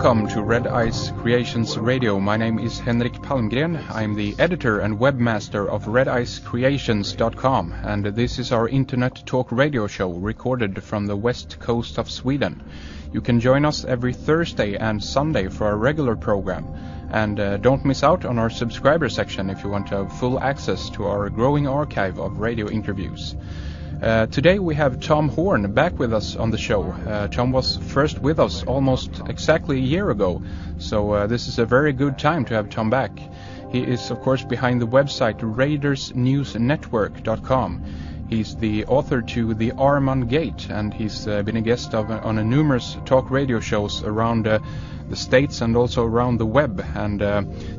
Welcome to Red Ice Creations Radio. My name is Henrik Palmgren. I'm the editor and webmaster of redicecreations.com, and this is our internet talk radio show recorded from the west coast of Sweden. You can join us every Thursday and Sunday for our regular program, and don't miss out on our subscriber section if you want to have full access to our growing archive of radio interviews. Today we have Tom Horn back with us on the show. Tom was first with us almost exactly a year ago, so this is a very good time to have Tom back. He is, of course, behind the website RaidersNewsNetwork.com. He's the author to The Ahriman Gate, and he's been a guest on numerous talk radio shows around the States and also around the web. And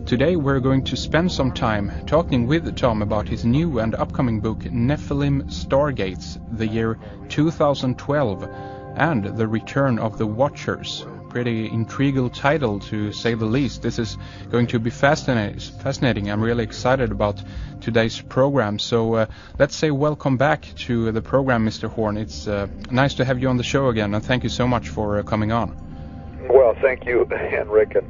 today we're going to spend some time talking with Tom about his new and upcoming book, Nephilim Stargates, the year 2012, and the Return of the Watchers. Pretty intriguing title, to say the least. This is going to be fascinating. I'm really excited about today's program. So let's say welcome back to the program, Mr. Horn. It's nice to have you on the show again, and thank you so much for coming on. Well, thank you, Henrik. And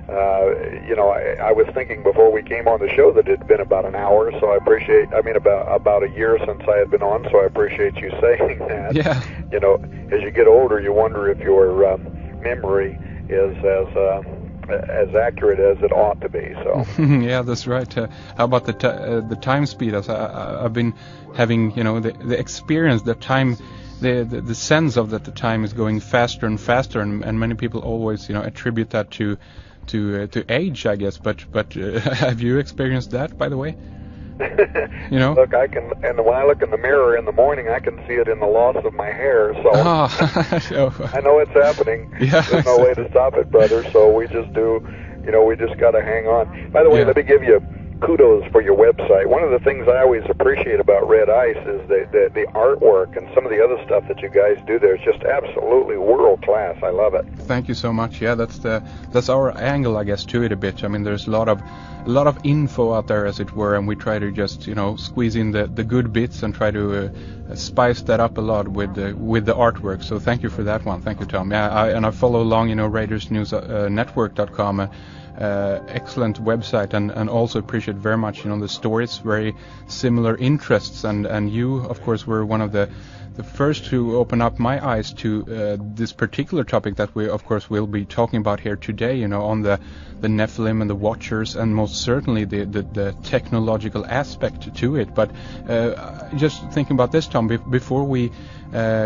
I was thinking before we came on the show that it had been about an hour, so I appreciate, about a year since I had been on, so I appreciate you saying that. Yeah. You know, as you get older, you wonder if your memory is as accurate as it ought to be. So yeah, that's right. How about the time speed? As I've been having, the experience, the time, the sense of that the time is going faster and faster, and many people always attribute that to age, I guess. But have you experienced that, by the way? Look, I can, and when I look in the mirror in the morning, I can see it in the loss of my hair. So I know it's happening. Yeah. There's no way to stop it, brother. So we just do, we just got to hang on. By the way, Yeah. let me give you kudos for your website. One of the things I always appreciate about Red Ice is the artwork and some of the other stuff that you guys do there is just absolutely world class. I love it. Thank you so much. Yeah, that's our angle, I guess, to it a bit. I mean, there's a lot of info out there, as it were, and we try to just squeeze in the good bits and try to spice that up a lot with the artwork. So thank you for that one. Thank you, Tom. Yeah, I follow along, RaidersNewsNetwork.com. Excellent website, and also appreciate very much the stories, very similar interests, and you, of course, were one of the first to open up my eyes to this particular topic that we, of course, will be talking about here today, on the Nephilim and the Watchers, and most certainly the technological aspect to it. But just thinking about this, Tom, before we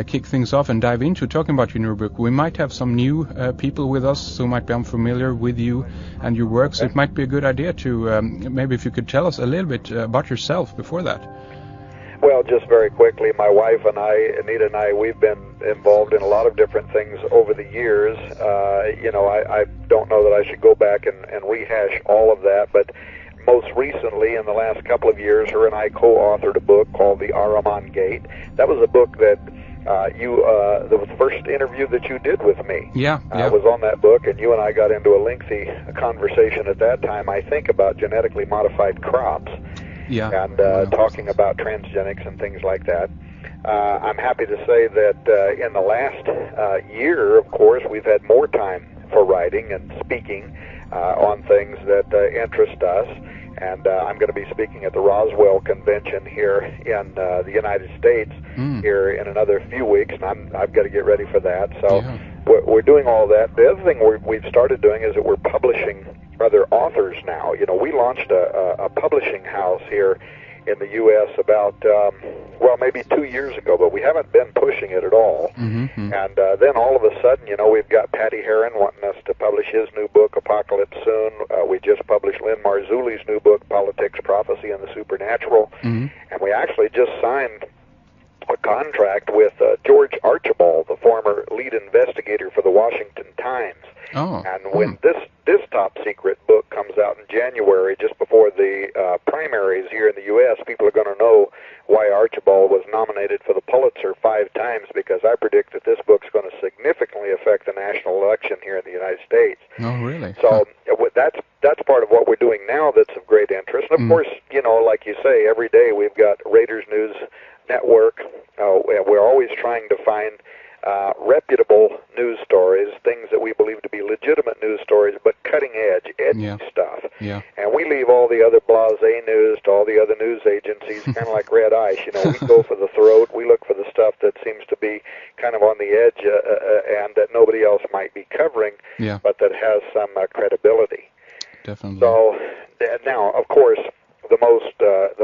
kick things off and dive into talking about your new book, we might have some new people with us who might be unfamiliar with you and your works. It might be a good idea to maybe if you could tell us a little bit about yourself before that. Well, just very quickly, my wife and I, Anita and I, we've been involved in a lot of different things over the years. I don't know that I should go back and rehash all of that, but most recently, in the last couple of years, her and I co-authored a book called The Ahriman Gate. That was a book that the first interview that you did with me. Yeah. Was on that book, and you and I got into a lengthy conversation at that time, I think, about genetically modified crops. Yeah. And talking about transgenics and things like that. I'm happy to say that in the last year, of course, we've had more time for writing and speaking on things that interest us. And I'm going to be speaking at the Roswell Convention here in the United States here in another few weeks, and I've got to get ready for that. So we're doing all that. The other thing we've started doing is that we're publishing other authors now. We launched a publishing house here in the U.S. about, maybe 2 years ago, but we haven't been pushing it at all. Mm-hmm. And then all of a sudden, we've got Patty Heron wanting us to publish his new book, Apocalypse Soon. We just published Lynn Marzulli's new book, Politics, Prophecy, and the Supernatural. Mm-hmm. And we actually just signed a contract with George Archibald, the former lead investigator for the Washington Times. Oh. And when this top secret book comes out in January, just before the primaries here in the U.S., people are going to know why Archibald was nominated for the Pulitzer 5 times, because I predict that this book's going to significantly affect the national election here in the United States. Oh, really? So that's part of what we're doing now that's of great interest. And of course, like you say, every day we've got Raiders News Network. We're always trying to find reputable news stories, things that we believe to be legitimate news stories, but cutting edge, edgy stuff. Yeah. And we leave all the other blasé news to all the other news agencies, kind of like red ice. You know, we go for the throat. We look for the stuff that seems to be kind of on the edge and that nobody else might be covering, but that has some credibility. Definitely. So now, of course, the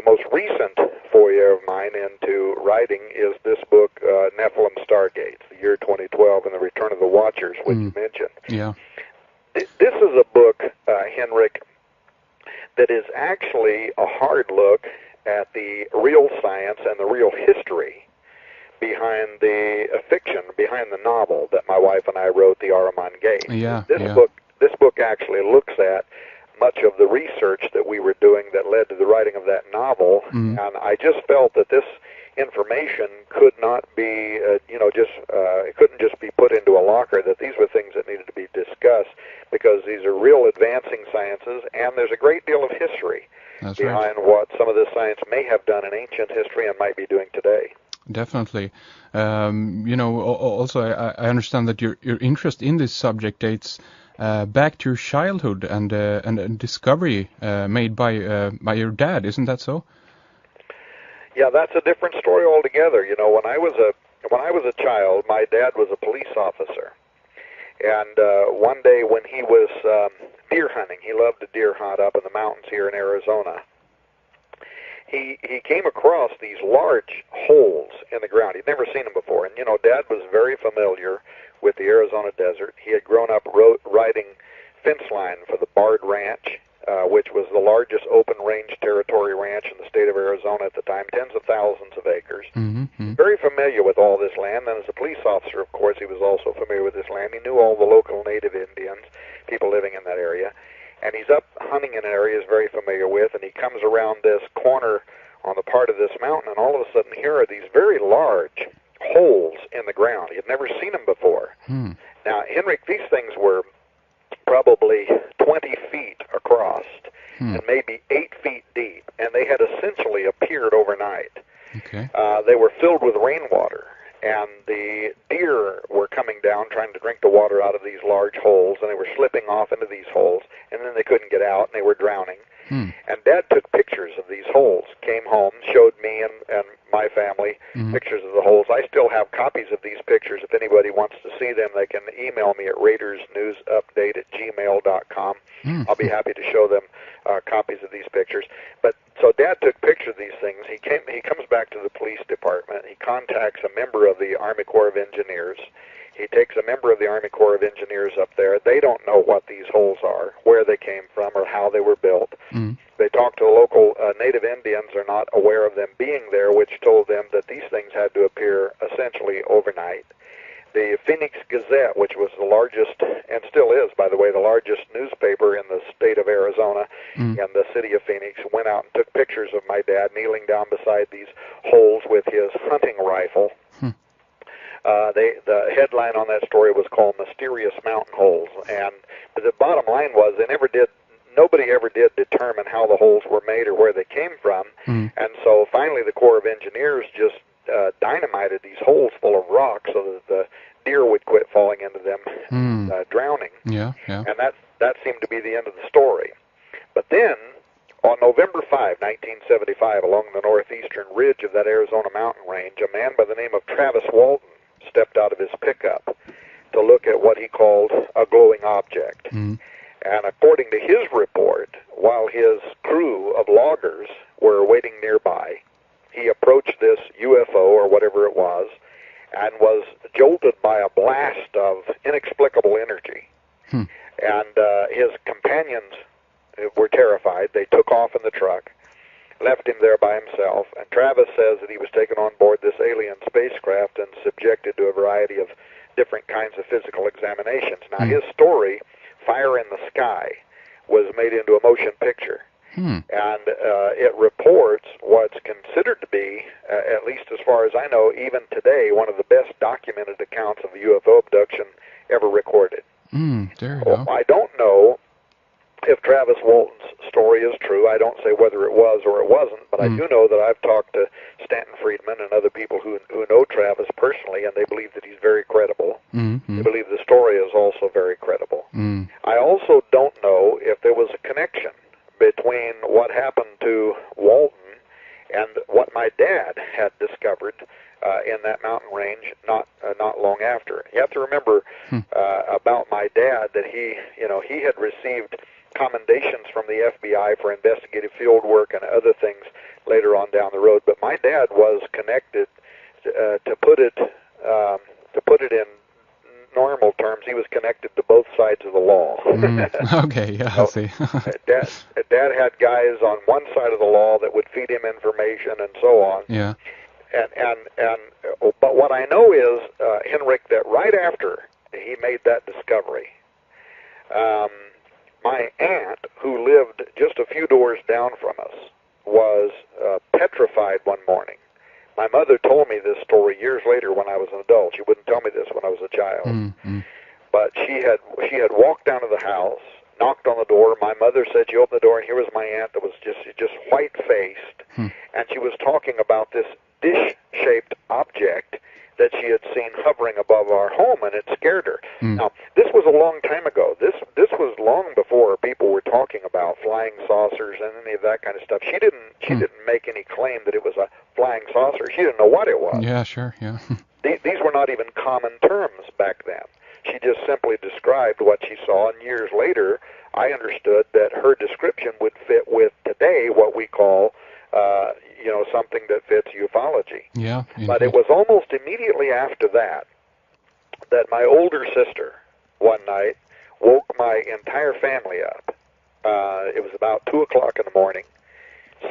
most recent foray of mine into writing is this book, Nephilim Stargates, the year 2012, and the Return of the Watchers, which you mentioned. Yeah. This is a book, Henrik, that is actually a hard look at the real science and the real history behind the fiction, behind the novel that my wife and I wrote, The Ahriman Gate. This book actually looks at much of the research that we were doing that led to the writing of that novel, and I just felt that this information could not be, it couldn't just be put into a locker, that these were things that needed to be discussed, because these are real advancing sciences, and there's a great deal of history behind what some of this science may have done in ancient history and might be doing today. Definitely. Also, I understand that your interest in this subject dates back to your childhood and discovery made by your dad. Isn't that so? Yeah, that's a different story altogether. You know, when I was a child, my dad was a police officer, and one day when he was deer hunting, he loved to deer hunt up in the mountains here in Arizona. He came across these large holes in the ground. He'd never seen them before, and Dad was very familiar with the Arizona desert. He had grown up riding fence line for the Bard Ranch, which was the largest open-range territory ranch in the state of Arizona at the time, tens of thousands of acres. Very familiar with all this land, and as a police officer, of course, he was also familiar with this land. He knew all the local native Indians, people living in that area, and he's up hunting in an area he's very familiar with, and he comes around this corner on the part of this mountain, and all of a sudden here are these very large holes in the ground. He had never seen them before. Now, Henrik, these things were probably 20 feet across and maybe 8 feet deep, and they had essentially appeared overnight. Okay. They were filled with rainwater, and the deer were coming down trying to drink the water out of these large holes, and they were slipping off into these holes, and then they couldn't get out, and they were drowning. And Dad took pictures of these holes, came home, showed me and my family pictures of the holes. I still have copies of these pictures. If anybody wants to see them, they can email me at raidersnewsupdate@gmail.com. I'll be happy to show them copies of these pictures. But so Dad took pictures of these things. He comes back to the police department. He contacts a member of the Army Corps of Engineers. He takes a member of the Army Corps of Engineers up there. They don't know what these holes are, where they came from, or how they were built. They talk to the local native Indians, are not aware of them being there, which told them that these things had to appear essentially overnight. The Phoenix Gazette, which was the largest, and still is, by the way, the largest newspaper in the state of Arizona and the city of Phoenix, went out and took pictures of my dad kneeling down beside these holes with his hunting rifle. The headline on that story was called Mysterious Mountain Holes, and the bottom line was nobody ever did determine how the holes were made or where they came from, and so finally the Corps of Engineers just dynamited these holes full of rock so that the deer would quit falling into them, drowning. And that seemed to be the end of the story. But then, on November 5, 1975, along the northeastern ridge of that Arizona mountain range, a man by the name of Travis Walton stepped out of his pickup to look at what he called a glowing object. And according to his report, while his crew of loggers were waiting nearby, he approached this UFO, or whatever it was, and was jolted by a blast of inexplicable energy. And his companions were terrified. They took off in the truck, left him there by himself, and Travis says that he was taken on board this alien spacecraft and subjected to a variety of different kinds of physical examinations. Now, his story, Fire in the Sky, was made into a motion picture. And it reports what's considered to be, at least as far as I know, even today, one of the best documented accounts of a UFO abduction ever recorded. There you go. I don't know if Travis Walton's story is true. I don't say whether it was or it wasn't, but I do know that I've talked to Stanton Friedman and other people who know Travis personally family, and they believe that he's very credible. Mm-hmm. They believe the story is also very credible. Mm. I also don't know if there was a connection between what happened to Walton and what my dad had discovered in that mountain range not long after. You have to remember about my dad that he had received commendations from the FBI for investigative field work and other things later on down the road. But my dad was connected, to put it in normal terms, he was connected to both sides of the law. Okay, yeah, I see. Dad had guys on one side of the law that would feed him information and so on. Yeah. But what I know is, Henrik, that right after he made that discovery, my aunt, who lived just a few doors down from us, was petrified one morning. My mother told me this story years later when I was an adult. She wouldn't tell me this when I was a child. Mm-hmm. But she had walked down to the house, knocked on the door. My mother said she opened the door, and here was my aunt that was just white-faced, and she was talking about this dish-shaped object that she had seen hovering above our home, and it scared her. Now, this was a long time ago. This was long before people were talking about flying saucers and any of that kind of stuff. She didn't make any claim that it was a flying saucer. She didn't know what it was. Yeah, sure, yeah. These were not even common terms back then. She just simply described what she saw, and years later, I understood that her description would fit with today what we call something that fits ufology. Yeah. But it was almost immediately after that my older sister one night woke my entire family up. It was about 2 o'clock in the morning.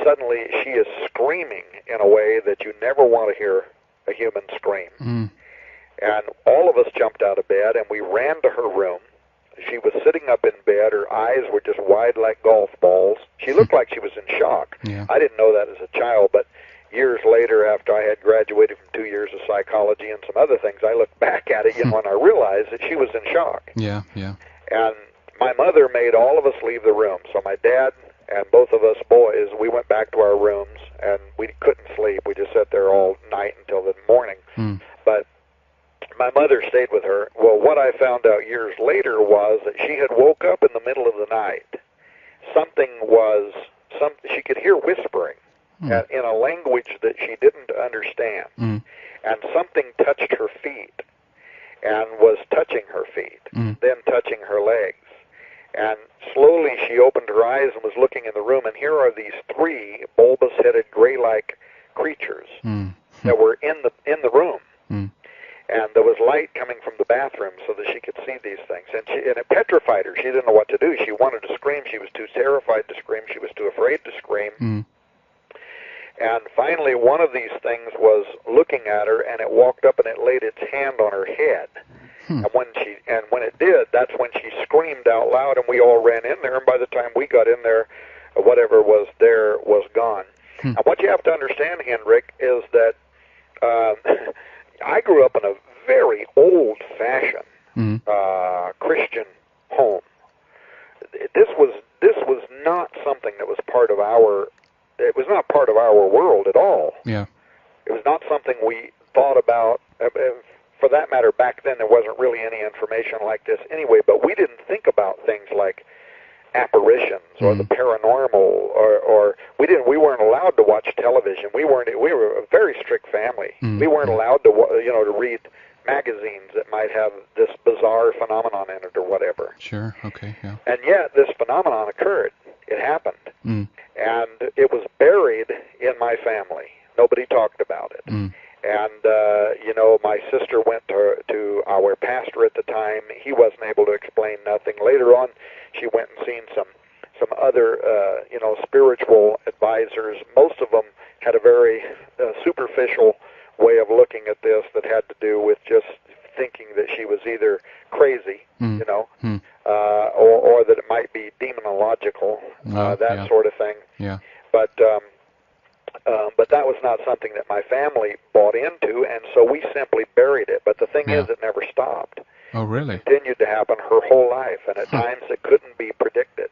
Suddenly, she is screaming in a way that you never want to hear a human scream. And all of us jumped out of bed, and we ran to her room. She was sitting up in bed. Her eyes were just wide like golf balls. She looked like she was in shock. Yeah. I didn't know that as a child, but years later, after I had graduated from 2 years of psychology and some other things, I looked back at it, and I realized that she was in shock. Yeah, yeah. And my mother made all of us leave the room. So my dad and both of us boys, we went back to our rooms, and we couldn't sleep. We just sat there all night until the morning. But my mother stayed with her. Well, what I found out years later was that she had woke up in the middle of the night. She could hear whispering in a language that she didn't understand. And something touched her feet and was touching her feet, then touching her legs. And slowly she opened her eyes and was looking in the room, and here are these three bulbous-headed, gray-like creatures that were in the room. And there was light coming from the bathroom so that she could see these things. And it petrified her. She didn't know what to do. She wanted to scream. She was too terrified to scream. She was too afraid to scream. And finally, one of these things was looking at her, and it walked up and it laid its hand on her head. And when it did, that's when she screamed out loud, and we all ran in there. And by the time we got in there, whatever was there was gone. And what you have to understand, Henrik, is that I grew up in a very old-fashioned Christian home. This was not something that was part of our. It was not part of our world at all. Yeah. It was not something we thought about. For that matter, back then there wasn't really any information like this anyway. But we didn't think about things like apparitions or the paranormal, or we weren't allowed to watch television. We were a very strict family. We weren't allowed to read magazines that might have this bizarre phenomenon in it or whatever. Sure. Okay. Yeah. And yet this phenomenon occurred. It happened, and it was buried in my family. Nobody talked about it. And my sister went to our pastor at the time. He wasn't able to explain nothing. Later on, she went and seen some other spiritual advisors. Most of them had a very superficial way of looking at this that had to do with just thinking that she was either crazy, or that it might be demonological, that sort of thing. Yeah. But that was not something that my family bought into, and so we simply buried it. But the thing is, it never stopped. Oh, really? It continued to happen her whole life, and at times it couldn't be predicted.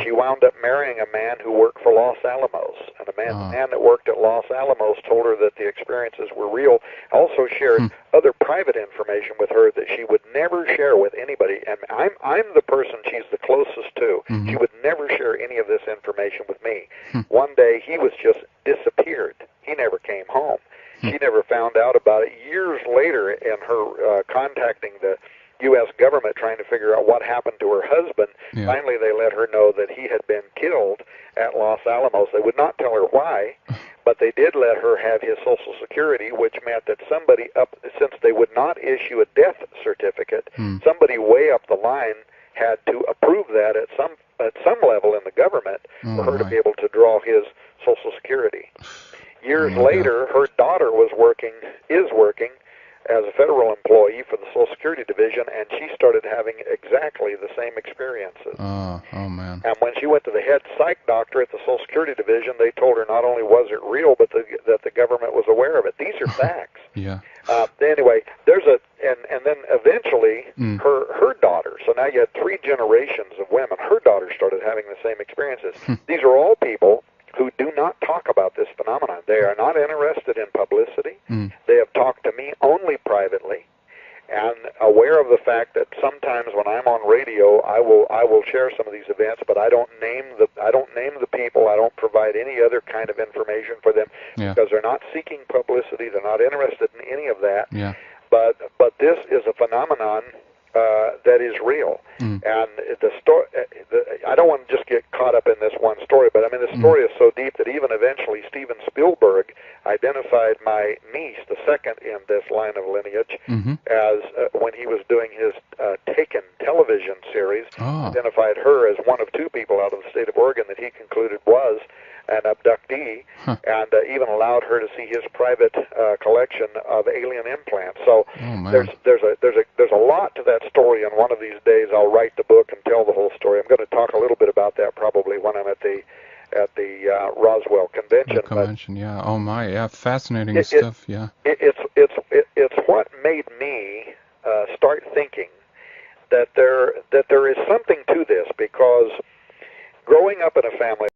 She wound up marrying a man who worked for Los Alamos, an The man that worked at Los Alamos told her that the experiences were real. Also shared other private information with her that she would never share with anybody. And I'm the person she's the closest to. She would never share any of this information with me. One day he was just disappeared. He never came home. She never found out about it. Years later, in her contacting the U.S. government trying to figure out what happened to her husband, finally they let her know that he had been killed at Los Alamos. They would not tell her why, but they did let her have his Social Security, which meant that somebody since they would not issue a death certificate, somebody way up the line had to approve that at some level in the government for her to be able to draw his Social Security. Years later, her daughter is working as a federal employee for the Social Security Division, and she started having exactly the same experiences. Oh man. And when she went to the head psych doctor at the Social Security Division, they told her not only was it real, but that the government was aware of it. These are facts. Anyway, and then eventually her daughter, so now you had 3 generations of women, her daughter started having the same experiences. These are all people who do not talk about this phenomenon. They are not interested in publicity. They have talked to me only privately, and aware of the fact that sometimes when I'm on radio, I will share some of these events, but I don't name the people. I don't provide any other kind of information for them because they're not seeking publicity. They're not interested in any of that. But this is a phenomenon that is real. And the story, I don't want to just get caught up in this one story, but I mean, the story is so deep that even eventually Steven Spielberg identified my niece, the second in this line of lineage, as when he was doing his Taken television series, identified her as one of 2 people out of the state of Oregon that he concluded was an abductee, and even allowed her to see his private collection of alien implants. So there's a lot to that story, and one of these days I'll write the book and tell the whole story. I'm going to talk a little bit about that probably when I'm at the Roswell convention. Fascinating stuff. It's what made me start thinking that there is something to this, because growing up in a family.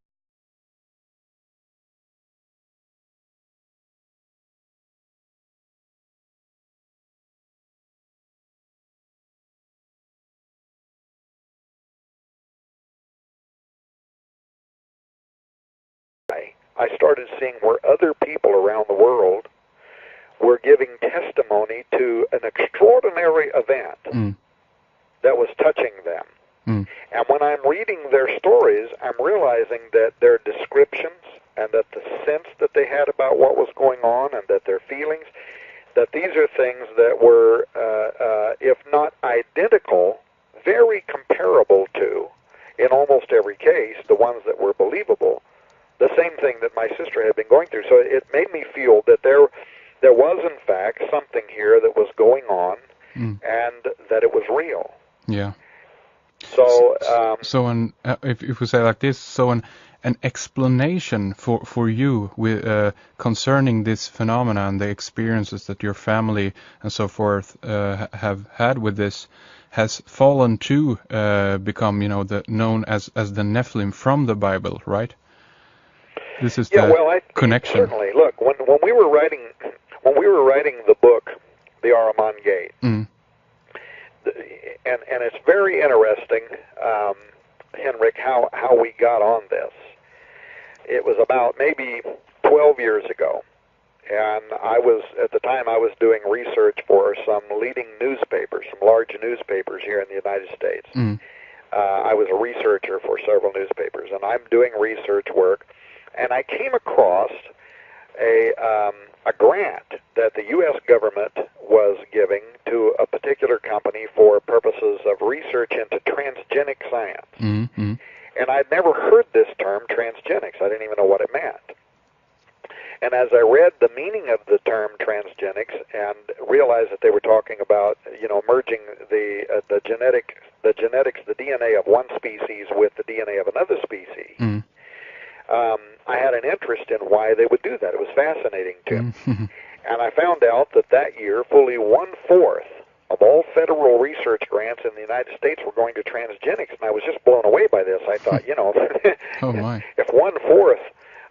I started seeing where other people around the world were giving testimony to an extraordinary event that was touching them. And when I'm reading their stories, I'm realizing that their descriptions and that the sense that they had about what was going on and that their feelings, that these are things that were, if not identical, very comparable to, in almost every case, the ones that were believable, the same thing that my sister had been going through. So it made me feel that there was, in fact, something here that was going on, and that it was real. So, if we say like this, so an explanation for you with concerning this phenomenon, the experiences that your family and so forth have had with this, has fallen to become, known as the Nephilim from the Bible, right? This is the connection. Certainly. Look, when we were writing the book, The Ahriman Gate, and it's very interesting, Henrik, how we got on this. It was about maybe 12 years ago, and at the time I was doing research for some leading newspapers, some large newspapers here in the United States. I was a researcher for several newspapers, and I'm doing research work. And I came across a grant that the U.S. government was giving to a particular company for purposes of research into transgenic science. And I'd never heard this term, transgenics. I didn't even know what it meant. And as I read the meaning of the term transgenics and realized that they were talking about, merging the genetics, the DNA of one species with the DNA of another species. I had an interest in why they would do that. It was fascinating to me. And I found out that year, fully 1/4 of all federal research grants in the United States were going to transgenics, and I was just blown away by this. I thought, oh my. if 1/4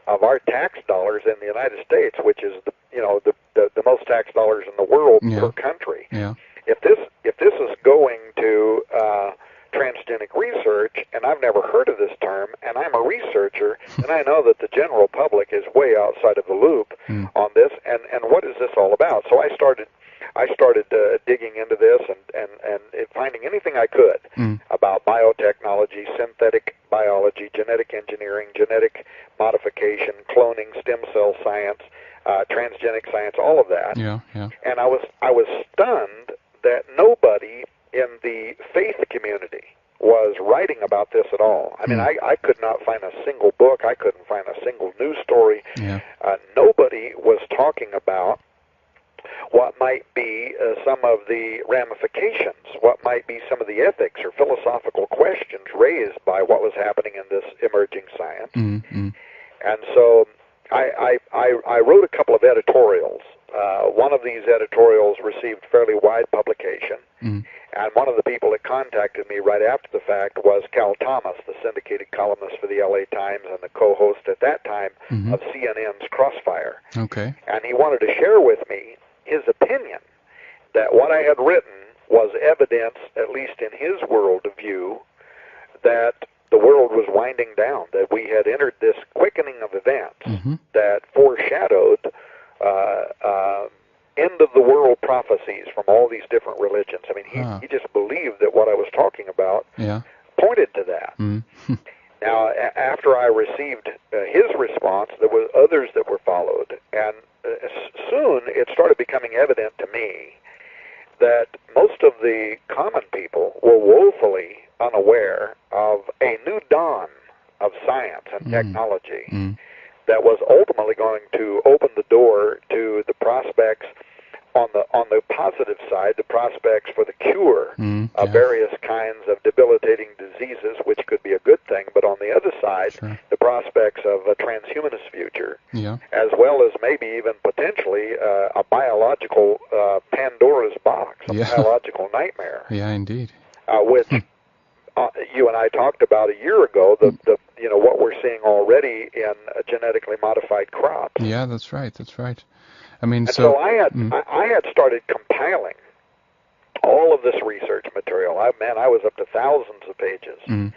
of our tax dollars in the United States, which is the most tax dollars in the world per country. Yeah. If this is going to transgenic research, and I've never heard of this term, and I'm a researcher, and I know that the general public is way outside of the loop on this, and what is this all about? So I started digging into this and finding anything I could about biotechnology, synthetic biology, genetic engineering, genetic modification, cloning, stem cell science, transgenic science, all of that. Yeah, yeah. And I was stunned that nobody in the faith community was writing about this at all. I mean, I could not find a single book. I couldn't find a single news story. Yeah. Nobody was talking about what might be some of the ramifications, what might be some of the ethics or philosophical questions raised by what was happening in this emerging science. Mm-hmm. And so I wrote a couple of editorials. One of these editorials received fairly wide publication, and one of the people that contacted me right after the fact was Cal Thomas, the syndicated columnist for the LA Times and the co-host at that time of CNN's Crossfire. Okay. And he wanted to share with me his opinion that what I had written was evidence, at least in his world of view, that the world was winding down, that we had entered this quickening of events that foreshadowed end-of-the-world prophecies from all these different religions. I mean, he just believed that what I was talking about pointed to that. Now, after I received his response, there were others that were followed, and soon it started becoming evident to me that most of the common people were woefully unaware of a new dawn of science and technology that was ultimately going to open the door to the prospects on the positive side, the prospects for the cure of various kinds of debilitating diseases, which could be a good thing, but on the other side, the prospects of a transhumanist future, as well as maybe even potentially a biological Pandora's box, a biological nightmare. Yeah, indeed. Which you and I talked about a year ago, what we're seeing already in genetically modified crops. Yeah, that's right. That's right. I mean, and so I had started compiling all of this research material. I was up to thousands of pages, and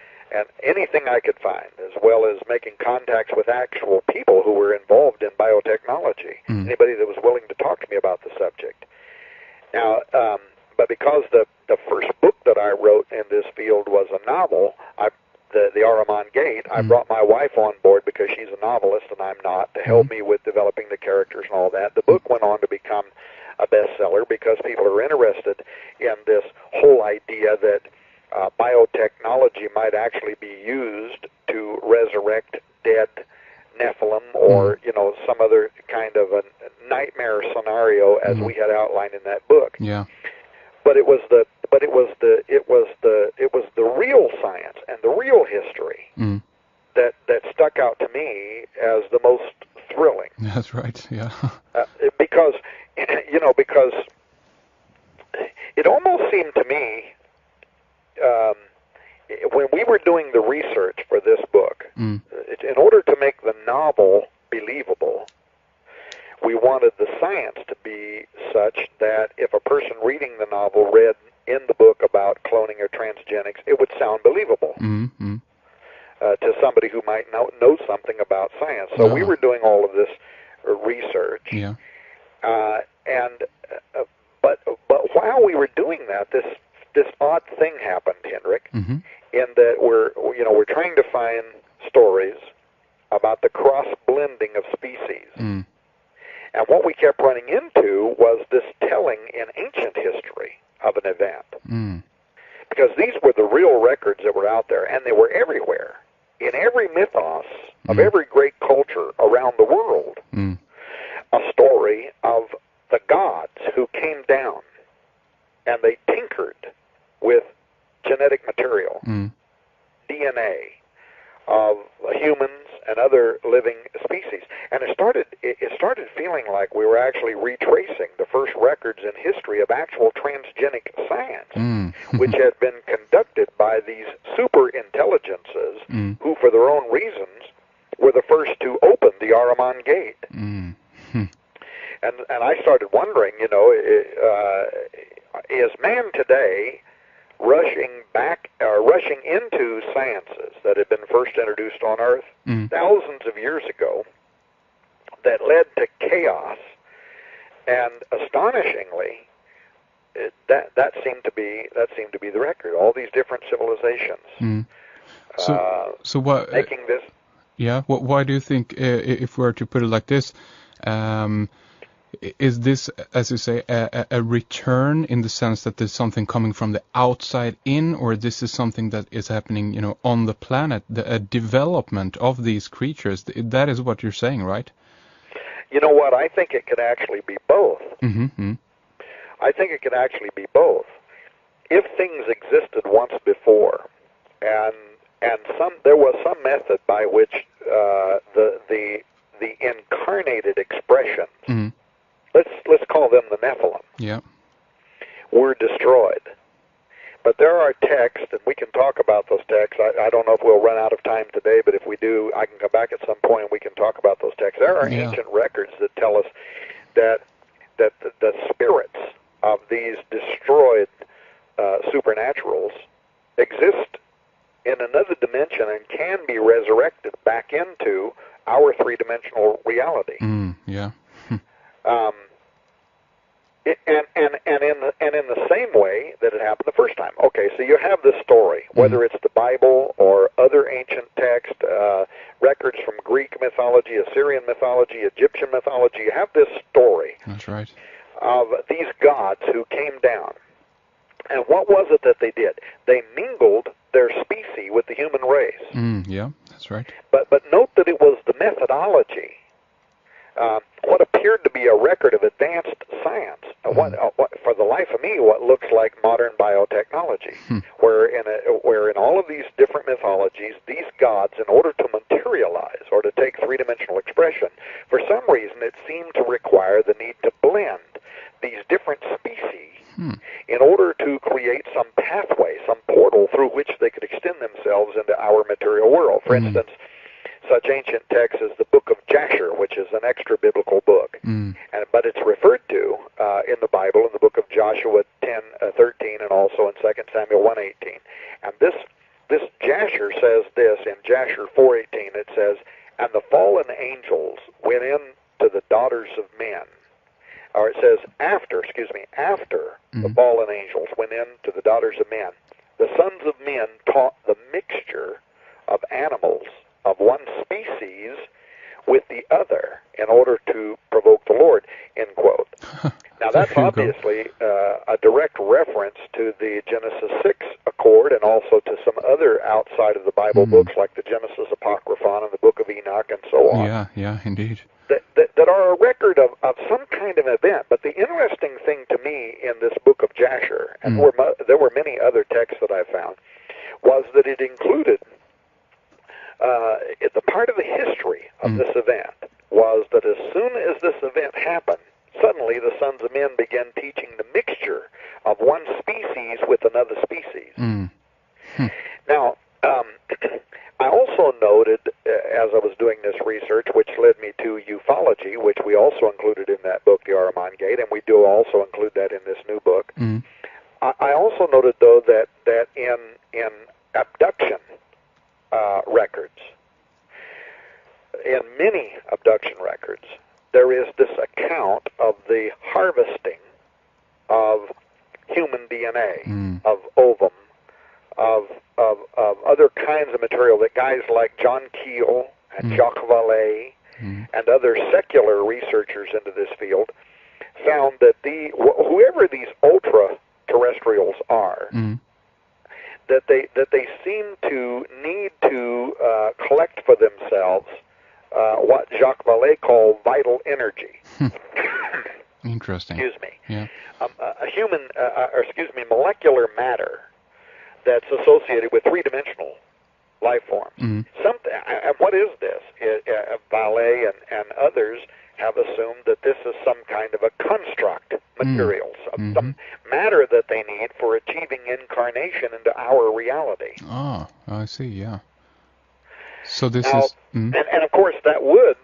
anything I could find, as well as making contacts with actual people who were involved in biotechnology. Anybody that was willing to talk to me about the subject. Now, but because the first book that I wrote in this field was a novel, the Ahriman Gate, I brought my wife on board because she's a novelist and I'm not, to help me with developing the characters and all that. The book went on to become a bestseller because people are interested in this whole idea that biotechnology might actually be used to resurrect dead Nephilim or some other kind of a nightmare scenario as we had outlined in that book. Yeah. But it was the real science and the real history that stuck out to me as the most thrilling. That's right. Yeah. Because it almost seemed to me when we were doing the research for this book, in order to make the novel believable, we wanted the science to be such that if a person reading the novel read in the book about cloning or transgenics, it would sound believable to somebody who might know something about science. So we were doing all of this research, but while we were doing that, this odd thing happened, Hendrik, in that we're trying to find stories about the cross blending of species. And what we kept running into was this telling in ancient history of an event. Because these were the real records that were out there, and they were everywhere. In every mythos of every great culture around the world, a story of the gods who came down and they tinkered with genetic material, DNA, of humans and other living species. And it started feeling like we were actually retracing the first records in history of actual transgenic science, which had been conducted by these super intelligences who, for their own reasons, were the first to open the the Ahriman Gate. Mm. And I started wondering, is man today rushing into sciences that had been first introduced on Earth thousands of years ago that led to chaos, and astonishingly, that seemed to be the record. All these different civilizations. So what? Making this. Yeah. Why do you think, if we were to put it like this, is this, as you say, a return in the sense that there's something coming from the outside in, or this is something that is happening, on the planet, a development of these creatures? That is what you're saying, right? You know what? I think it could actually be both. Mm-hmm. I think it could actually be both. If things existed once before, and there was some method by which the incarnated expressions, let's call them the Nephilim, were destroyed. But there are texts, and we can talk about those texts. I don't know if we'll run out of time today, but if we do, I can come back at some point and we can talk about those texts. There are ancient records that tell us that the spirits of these destroyed supernaturals exist in another dimension and can be resurrected back into our three-dimensional reality. And in the same way that it happened the first time. Okay, so you have this story, whether it's the Bible or other ancient text, records from Greek mythology, Assyrian mythology, Egyptian mythology. You have this story. That's right. Of these gods who came down. And what was it that they did? They mingled their species with the human race. Yeah, that's right. But note that it was the methodology. What appeared to be a record of advanced science, what, for the life of me, what looks like modern biotechnology, where in all of these different mythologies, these gods, in order to materialize or to take three-dimensional expression, for some reason it seemed to require the need to blend these different species in order to create some pathway, some portal through which they could extend themselves into our material world. For instance, such ancient text as the Book of Jasher, which is an extra-biblical book. But it's referred to in the Bible, in the book of Joshua 10:13, and also in 2 Samuel 1:18. And this Jasher says this, in Jasher 4:18, it says, "And the fallen angels went in to the daughters of men." Or it says, after the fallen angels went in to the daughters of men, the sons of men taught the mixture of animals of one species with the other in order to provoke the Lord, end quote. Now that's obviously a direct reference to the Genesis 6 accord and also to some other outside of the Bible books like the Genesis Apocryphon and the Book of Enoch and so on. Yeah, indeed. That are a record of some kind of event. But the interesting thing to me in this Book of Jasher, and there were many other texts that I found, was that it included the part of the history of this event was that as soon as this event happened, suddenly the sons of men began teaching the mixture of one species with another species. Now, I also noted, as I was doing this research, which led me to ufology, which we also included in that book, The Ahriman Gate, and we do also include that in this new book. I also noted, though, that in abduction records, in many abduction records, there is this account of the harvesting of human DNA, of ovum, of other kinds of material that guys like John Keel and Jacques Vallée and other secular researchers into this field found that whoever these ultra-terrestrials are, that they seem to need to collect for themselves what Jacques Vallée called vital energy. Interesting. Excuse me. Yeah. Molecular matter that's associated with three-dimensional life forms. And what is this? Vallée and others have assumed that this is some kind of a construct material, some matter that they need for achieving incarnation into our reality. Oh, I see, yeah. So this Now, is... and of course that would,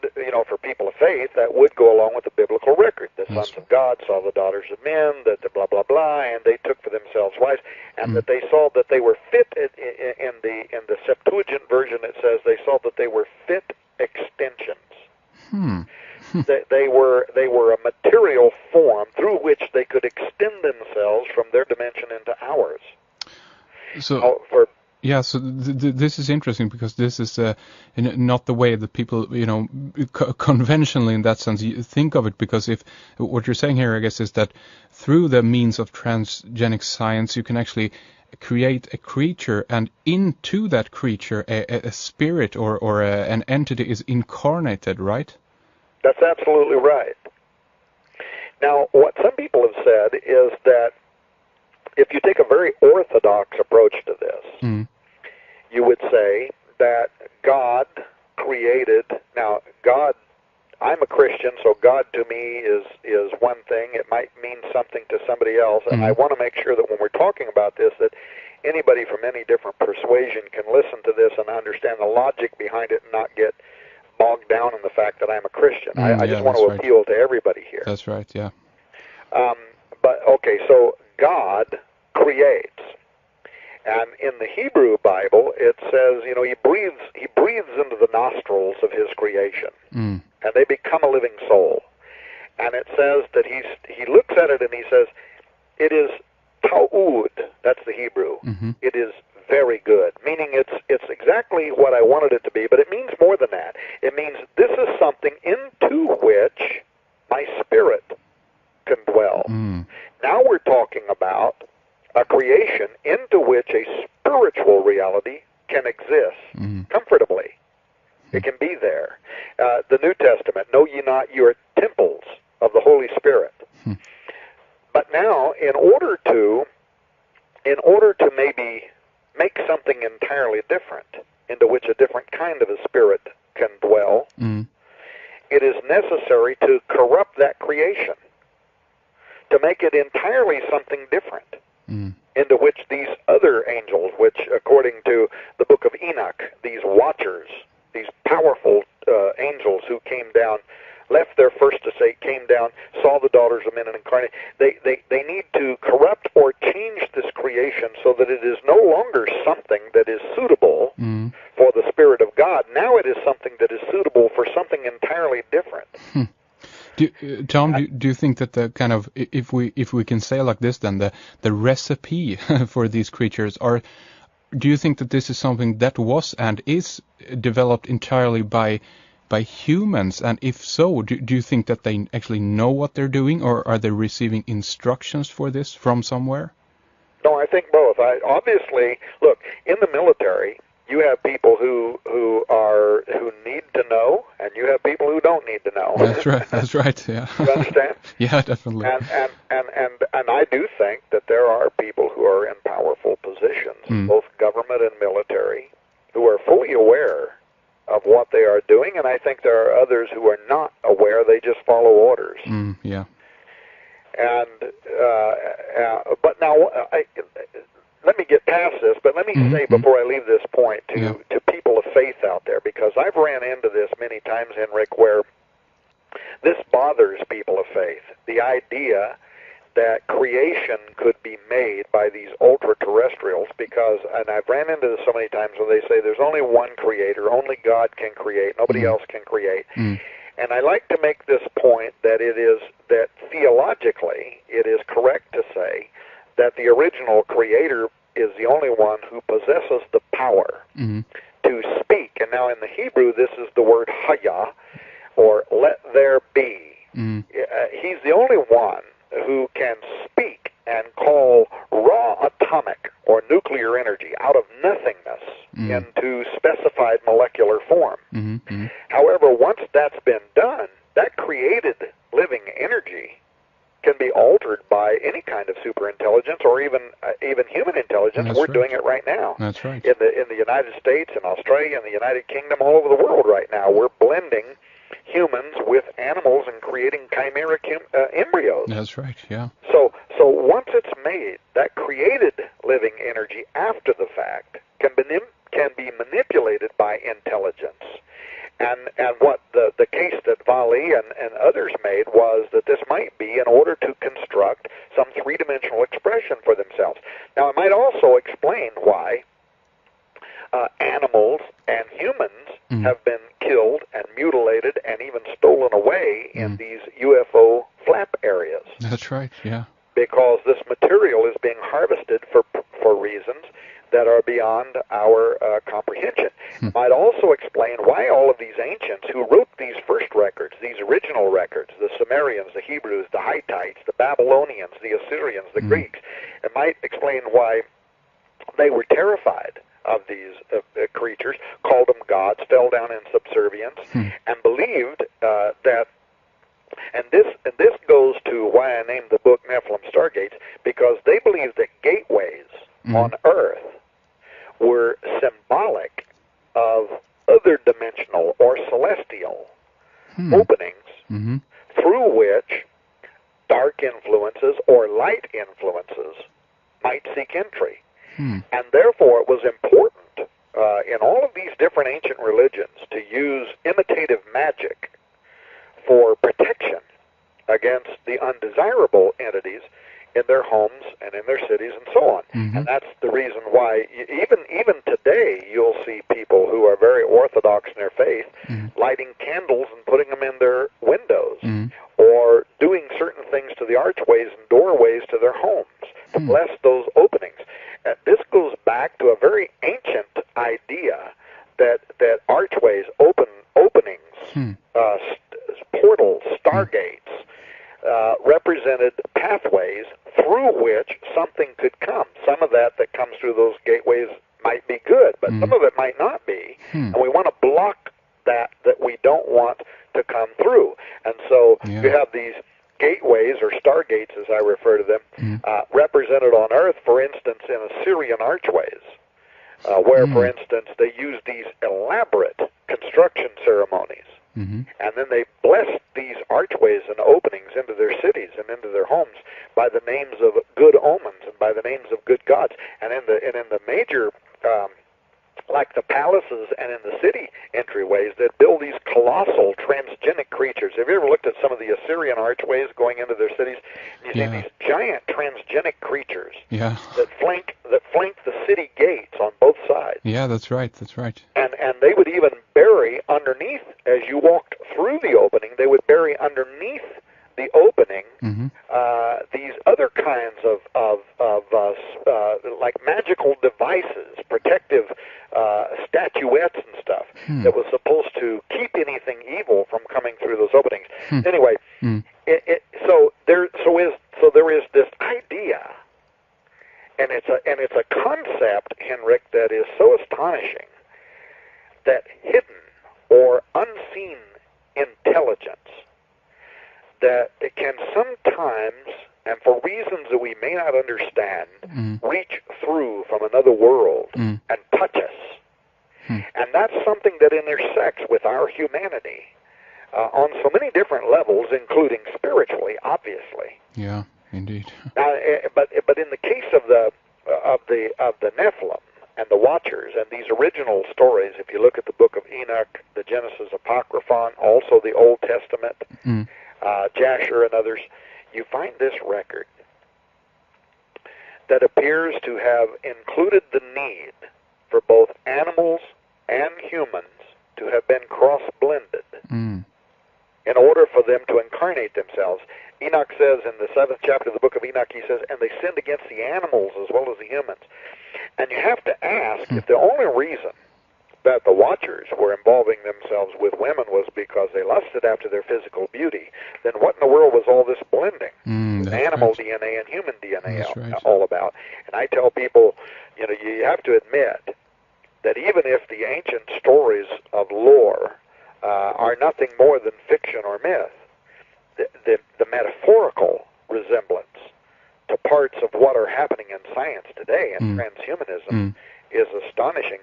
for people of faith, that would go along with the biblical record. The sons of God saw the daughters of men, that the blah, blah, blah, and they took for themselves wives, and that they saw that they were fit, in the Septuagint version it says they saw that they were fit extensions. They were a material form through which they could extend themselves from their dimension into ours. So... So this is interesting because this is not the way that people, conventionally in that sense think of it. Because if what you're saying here, I guess, is that through the means of transgenic science, you can actually create a creature, and into that creature, a spirit or an entity is incarnated, right? That's absolutely right. Now, what some people have said is that if you take a very orthodox approach to this, you would say that God created... Now, God, I'm a Christian, so God to me is one thing. It might mean something to somebody else, and I want to make sure that when we're talking about this, that anybody from any different persuasion can listen to this and understand the logic behind it and not get bogged down in the fact that I'm a Christian. I just want to appeal to everybody here. That's right, yeah. But, okay, so God creates. And in the Hebrew Bible, it says, he breathes into the nostrils of his creation, and they become a living soul. And it says that he looks at it and he says, it is ta'ud, that's the Hebrew. It is very good, meaning it's exactly what I wanted it to be, but it means more than that. It means this is something into which my spirit can dwell. Now we're talking about a creation into which a spiritual reality can exist comfortably. It can be there. The New Testament, know ye not you are temples of the Holy Spirit. But now, in order to maybe make something entirely different, into which a different kind of a spirit can dwell, it is necessary to corrupt that creation, to make it entirely something different. Into which these other angels, which according to the book of Enoch, these watchers, these powerful angels who came down, left their first estate, came down, saw the daughters of men and incarnate, they need to corrupt or change this creation so that it is no longer something that is suitable for the Spirit of God. Now it is something that is suitable for something entirely different. Tom, do you think that the kind of, if we can say like this, then the recipe for these creatures do you think that this is something that was and is developed entirely by humans? And if so, do you think that they actually know what they're doing, or are they receiving instructions for this from somewhere? No, I think both. Obviously, look, in the military, you have people who need to know, and you have people who don't need to know. That's right, yeah. You understand? Yeah, definitely. And I do think that there are people who are in powerful positions, both government and military, who are fully aware of what they are doing, and I think there are others who are not aware, they just follow orders. Yeah. And, but now, let me get past this, but let me say before I leave this point to people of faith out there, because I've ran into this many times, Henrik, where this bothers people of faith. The idea that creation could be made by these ultra-terrestrials, because, and I've ran into this so many times where they say there's only one creator, only God can create, nobody else can create. And I like to make this point that that theologically it is correct to say that the original creator is the only one who possesses the power to speak. And now in the Hebrew, this is the word haya, or let there be. He's the only one who can speak and call raw atomic or nuclear energy out of nothingness into specified molecular form. However, once that's been done, that created living energy can be altered by any kind of superintelligence or even human intelligence. We're doing it right now. That's right. In the United States, in Australia, in the United Kingdom, all over the world right now, we're blending humans with animals and creating chimeric embryos. That's right, yeah. So once it's made, that created living energy after the fact can be manipulated by intelligence some three-dimensional expression for themselves. Now, it might also explain why animals and humans have been killed and mutilated and even stolen away in these UFO flap areas. That's right, yeah. Because this material is being harvested for reasons that are beyond our comprehension. Might also explain why all of these ancients who wrote these first records, these original records, the Sumerians, the Hebrews, the Hittites, the Babylonians, the Assyrians, the Greeks, it might explain why they were terrified of these creatures, called them gods, fell down in subservience, and believed that. And this goes to why I named the book Nephilim Stargates, because they believed that gateways on Earth were symbolic of other dimensional or celestial openings through which dark influences or light influences might seek entry. And therefore it was important in all of these different ancient religions to use imitative magic for protection against the undesirable entities in their homes and in their cities and so on. And that's the reason why even today you'll see people who are very orthodox in their faith lighting candles and putting them in their windows or doing certain things to the archways and doorways to their homes to bless those openings. This goes back to a very ancient idea that archways, openings, portals, stargates, represented pathways through which something could come. Some of that comes through those gateways might be good, but some of it might not be. And we want to block that we don't want to come through. And so you have these gateways, or stargates as I refer to them, represented on Earth, for instance, in Assyrian archways, where, for instance, they use these elaborate construction ceremonies. And then they bless these archways and openings into their cities and into their homes by the names of good omens and by the names of good gods. And in the major, like the palaces and in the city entryways, they'd build these colossal transgenic creatures. Have you ever looked at some of the Assyrian archways going into their cities? You see these giant transgenic creatures that flank the city gates on both sides. Yeah, that's right. That's right. And they would even bury underneath, as you walked through the opening, they would bury underneath the opening these other kinds of like magical devices, protective statuettes and stuff that was supposed to keep anything evil from coming through those openings. Anyway, so there is this idea, and it's a concept, Henrik, that is so astonishing, that hidden or unseen intelligence that it can sometimes, and for reasons that we may not understand, reach through from another world and touch us. And that's something that intersects with our humanity on so many different levels, including spiritually, obviously. Yeah, indeed. But in the case of the Nephilim and the Watchers and these original stories, if you look at the Book of Enoch, the Genesis Apocryphon, also the Old Testament, Jasher and others, you find this record that appears to have included the need for both animals and humans to have been cross-blended in order for them to incarnate themselves. Enoch says in the 7th chapter of the Book of Enoch, he says, and they sinned against the animals as well as the humans. And you have to ask if the only reason that the Watchers were involving themselves with women was because they lusted after their physical beauty, then what in the world was all this blending with animal DNA and human DNA all about? And I tell people, you have to admit that even if the ancient stories of lore are nothing more than fiction or myth, the metaphorical resemblance to parts of what are happening in science today and transhumanism is astonishing.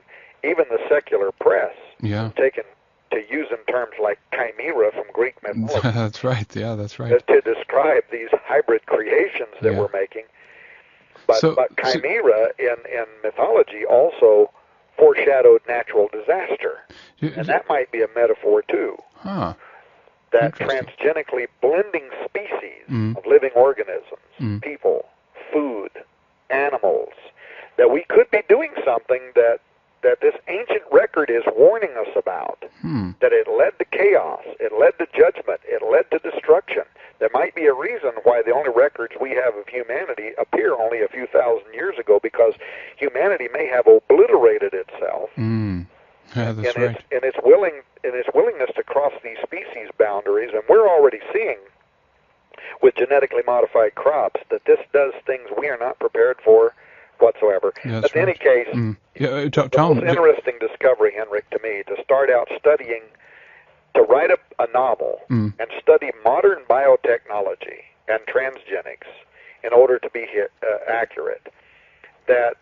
Even the secular press has taken to use in terms like chimera from Greek mythology. That's right. Yeah, that's right. To describe these hybrid creations that we're making. But chimera in mythology also foreshadowed natural disaster, and that might be a metaphor too. that Interesting. transgenically blending species of living organisms, people, food, animals, that we could be doing something that this ancient record is warning us about, that it led to chaos, it led to judgment, it led to destruction. There might be a reason why the only records we have of humanity appear only a few thousand years ago, because humanity may have obliterated itself Yeah, that's right. in its willingness to cross these species boundaries, and we're already seeing with genetically modified crops that this does things we are not prepared for whatsoever. That's But in any case, Yeah, the Tom, most interesting discovery, Henrik, to me, to start out studying, to write a novel and study modern biotechnology and transgenics in order to be accurate, that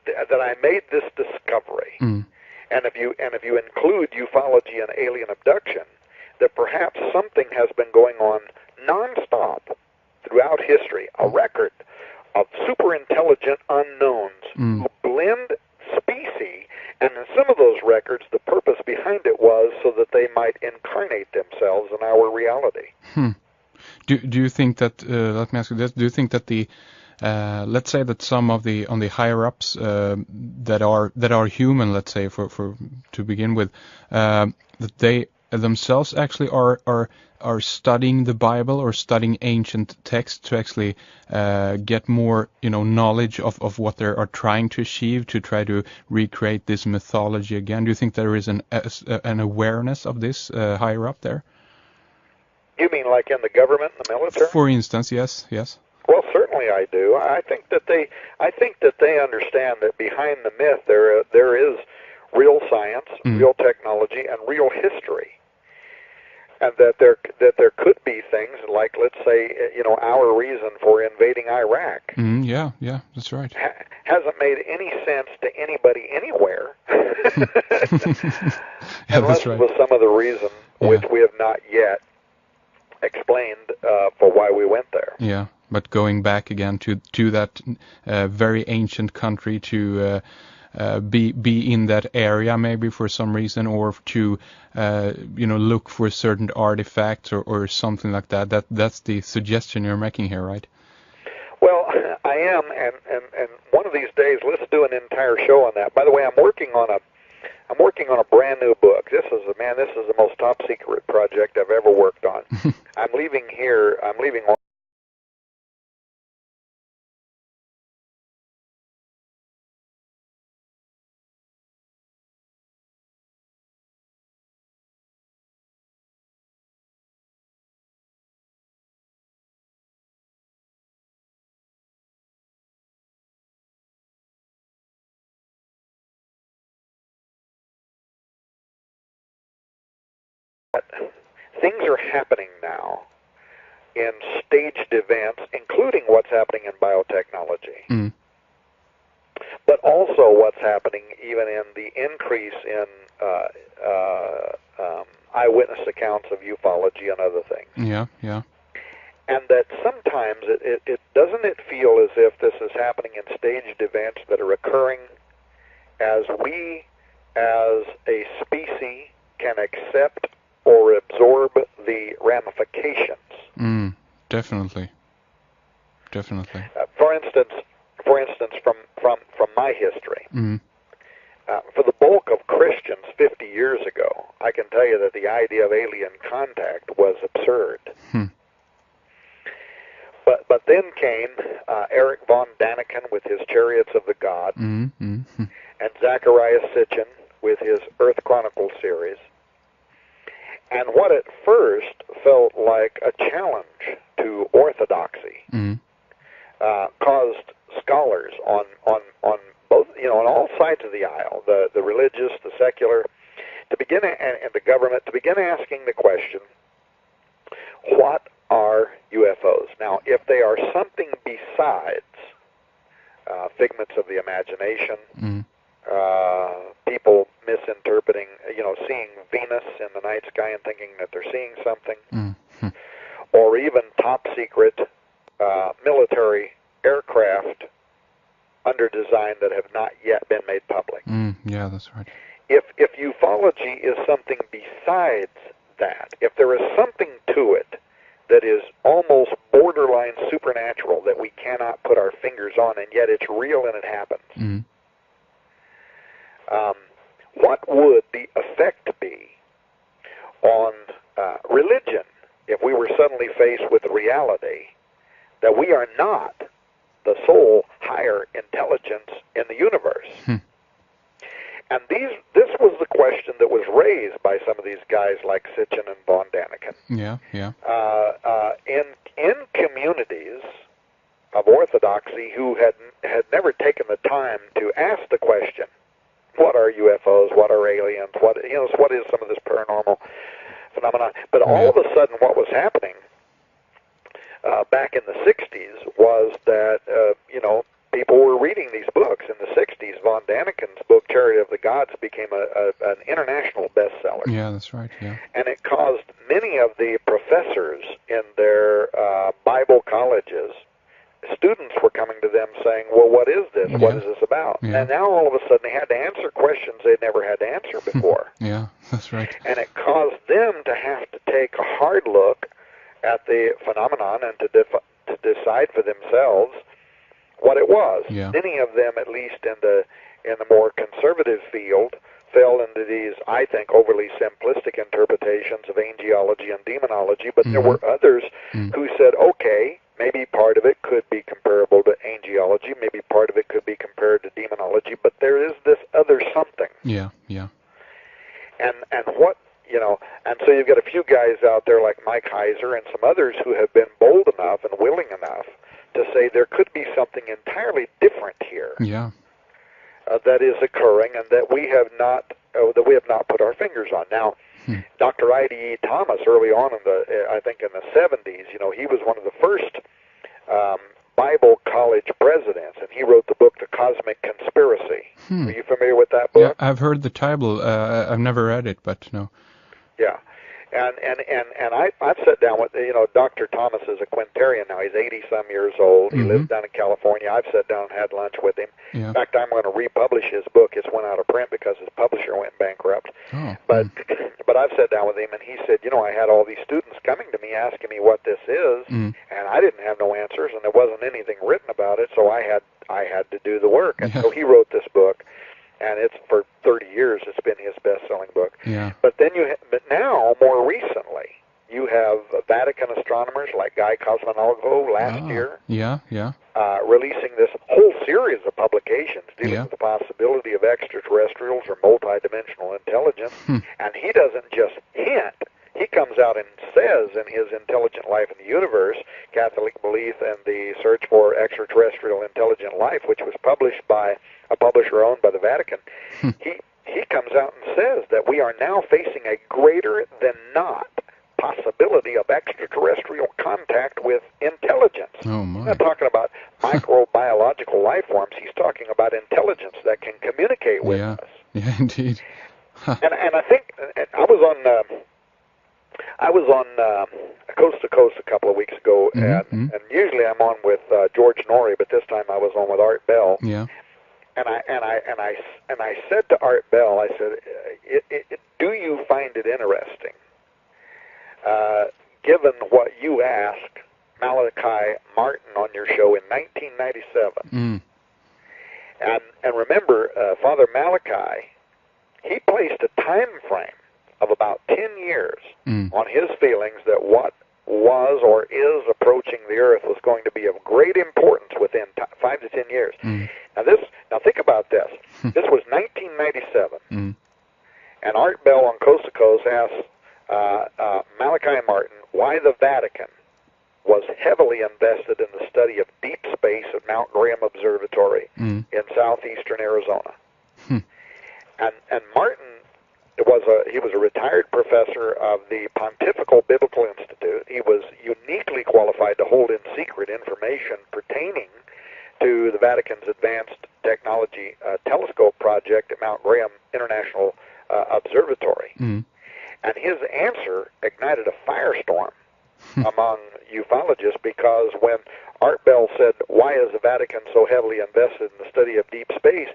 I made this discovery, and if you include ufology and alien abduction, that perhaps something has been going on nonstop throughout history, a record of super intelligent unknowns who blend species, and in some of those records the purpose behind it was so that they might incarnate themselves in our reality. Do you think that let me ask you this, do you think that the let's say that some of the higher ups that are human, let's say for to begin with, that they themselves actually are studying the Bible or studying ancient texts to actually get more knowledge of what they are trying to achieve, to try to recreate this mythology again? Do you think there is an awareness of this higher up there? You mean like in the government and the military? For instance, yes. Well, certainly I do. I think that they understand that behind the myth there is real science, real technology, and real history, and that there could be things like, let's say, our reason for invading Iraq. Yeah, that's right. Hasn't made any sense to anybody anywhere, Yeah, unless that's right. it was some of the reason which we have not yet explained for why we went there. Yeah, but going back again to that very ancient country, to be in that area maybe for some reason, or to look for certain artifacts or something like that. That's the suggestion you're making here, right? Well, I am, and one of these days let's do an entire show on that. By the way, I'm working on a brand new book. This is the most top secret project I've ever worked on. I'm leaving on things are happening now in staged events, including what's happening in biotechnology, but also what's happening even in the increase in eyewitness accounts of ufology and other things. Yeah. And that sometimes it doesn't feel as if this is happening in staged events that are occurring as we, as a species, can accept or absorb the ramifications. Definitely. For instance, from my history, for the bulk of Christians 50 years ago, I can tell you that the idea of alien contact was absurd. But then came Eric von Daniken with his Chariots of the Gods, and Zacharias Sitchin with his Earth Chronicles series. And what at first felt like a challenge to orthodoxy caused scholars on both, on all sides of the aisle, the religious, the secular, to begin, and the government, to begin asking the question, what are UFOs? Now, if they are something besides figments of the imagination, people misinterpreting, seeing Venus in the night sky and thinking that they're seeing something, or even top secret military aircraft under design that have not yet been made public. Yeah, that's right. If ufology is something besides that, if there is something to it that is almost borderline supernatural that we cannot put our fingers on, and yet it's real and it happens, what would the effect be on religion if we were suddenly faced with the reality that we are not the sole higher intelligence in the universe? And this was the question that was raised by some of these guys like Sitchin and von Daniken. In communities of orthodoxy who had never taken the time to ask the question, what are UFOs? What are aliens? What is some of this paranormal phenomenon? But all of a sudden, what was happening back in the '60s was that people were reading these books. In the '60s, von Daniken's book "Chariot of the Gods" became an international bestseller. Yeah, that's right. Yeah, and it caused many of the professors in their Bible colleges. Students were coming to them saying, well, what is this? Yeah. What is this about? Yeah. And now all of a sudden they had to answer questions they'd never had to answer before. Yeah, that's right. And it caused them to have to take a hard look at the phenomenon and to decide for themselves what it was. Yeah. Many of them, at least in the more conservative field, fell into these, I think, overly simplistic interpretations of angelology and demonology, but there were others who said, okay, maybe part of it could be comparable to angelology, maybe part of it could be compared to demonology, but there is this other something. Yeah, yeah. And what, and so you've got a few guys out there like Mike Heiser and some others who have been bold enough and willing enough to say there could be something entirely different here. Yeah. That is occurring, and that we have not put our fingers on. Now, Dr. I.D.E. Thomas, early on in the 70s, he was one of the first Bible college presidents, and he wrote the book, The Cosmic Conspiracy. Are you familiar with that book? Yeah, I've heard the title. I've never read it, but no. Yeah. And I've sat down with, Dr. Thomas is a quintarian now. He's 80-some years old. He lives down in California. I've sat down and had lunch with him. Yeah. In fact, I'm going to republish his book. It's went out of print because his publisher went bankrupt. Oh. But I've sat down with him, and he said, I had all these students coming to me asking me what this is, and I didn't have no answers, and there wasn't anything written about it, so I had to do the work. And so he wrote this book. And it's for 30 years. It's been his best-selling book. Yeah. But now, more recently, you have Vatican astronomers like Guy Cosmologo last year. Yeah. Releasing this whole series of publications dealing with the possibility of extraterrestrials or multidimensional intelligence. And he doesn't just hint. He comes out and says in his Intelligent Life in the Universe, Catholic Belief and the Search for Extraterrestrial Intelligent Life, which was published by a publisher owned by the Vatican, he comes out and says that we are now facing a greater than not possibility of extraterrestrial contact with intelligence. Oh, my. He's not talking about microbiological life forms. He's talking about intelligence that can communicate with us. Yeah, indeed. And I think I was on Coast to Coast a couple of weeks ago, and usually I'm on with George Norrie, but this time I was on with Art Bell. Yeah. And I said to Art Bell, I said, do you find it interesting, given what you asked Malachi Martin on your show in 1997? And remember, Father Malachi, he placed a time frame of about 10 years on his feelings that what was or is approaching the Earth was going to be of great importance within 5 to 10 years. Now think about this. This was 1997, and Art Bell on Coast to Coast asked Malachi Martin why the Vatican was heavily invested in the study of deep space at Mount Graham Observatory in southeastern Arizona. And Martin he was a retired professor of the Pontifical Biblical Institute. He was uniquely qualified to hold in secret information pertaining to the Vatican's Advanced Technology Telescope project at Mount Graham International Observatory. And his answer ignited a firestorm among ufologists, because when Art Bell said, why is the Vatican so heavily invested in the study of deep space,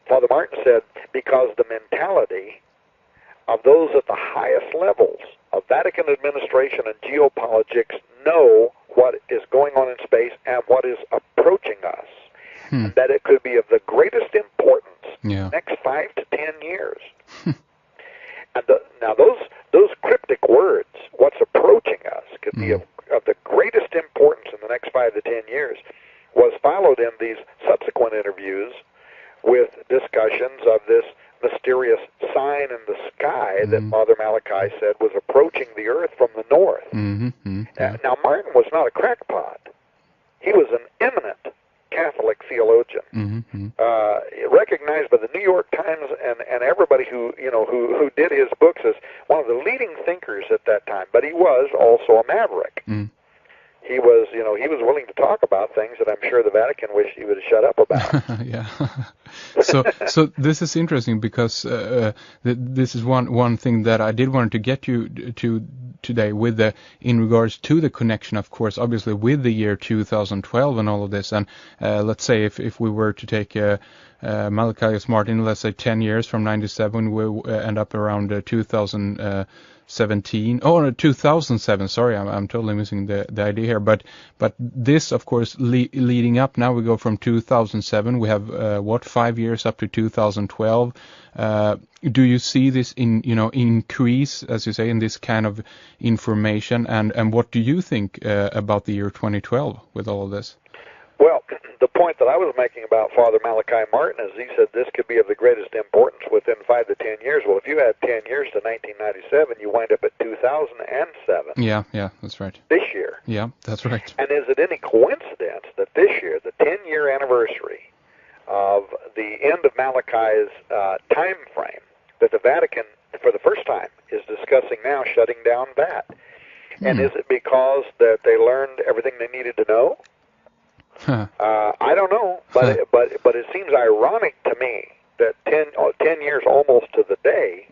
Father Martin said, because the mentality of those at the highest levels Vatican administration and geopolitics know what is going on in space and what is approaching us, and that it could be of the greatest importance next 5 to 10 years. And now those cryptic words, what's approaching us, could be of the greatest importance in the next 5 to 10 years, was followed in these subsequent interviews with discussions of this mysterious sign in the sky that Father Malachi said was approaching the earth from the north. Now, Martin was not a crackpot. He was an eminent Catholic theologian, recognized by the New York Times and everybody who did his books as one of the leading thinkers at that time. But he was also a maverick. He was willing to talk about things that I'm sure the Vatican wished he would have shut up about. Yeah. So this is interesting because this is one thing that I did want to get you to today with in regards to the connection, of course, obviously with the year 2012 and all of this. And let's say if we were to take Malachius Martin, let's say 10 years from 97, we'll end up around 2017. Oh, no, 2007. Sorry, I'm totally missing the idea here. But this, of course, leading up. Now we go from 2007. We have 5 years up to 2012. Do you see this increase, as you say, in this kind of information? And what do you think about the year 2012 with all of this? Well, the point that I was making about Father Malachi Martin is he said this could be of the greatest importance within 5 to 10 years. Well, if you add 10 years to 1997, you wind up at 2007. Yeah, that's right. This year. Yeah, that's right. And is it any coincidence that this year, the 10-year anniversary of the end of Malachi's time frame, that the Vatican, for the first time, is discussing now shutting down that? And is it because that they learned everything they needed to know? I don't know, but it seems ironic to me that 10 years almost to the day,